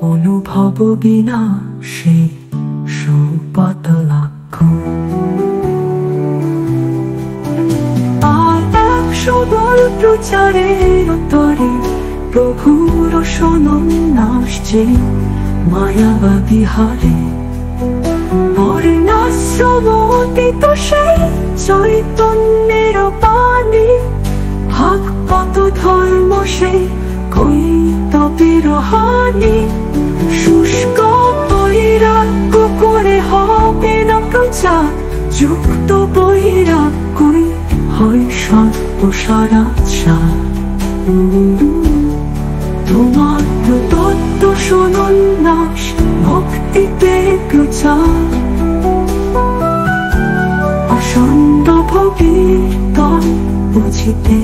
অনুভব বিনাশে সুপাতলা আর একশো বল প্রচারের তরে প্রভুর সনম নাশছে মায়াবাদী হারে বর্ণাশ্রমতীত সেই চৈতন্যের বাণী হাক কত ধর্ম সে কৈতবের হানি শুষ্ক বৈরাগ্য করে হবে না প্রচার যুক্ত বৈরাগ্যই হয় সর্বসারাচার তোমার তত্ত্ব সনন্যাস ভক্তিতে প্রচার আসন্ন ভবির তল বুঝিতে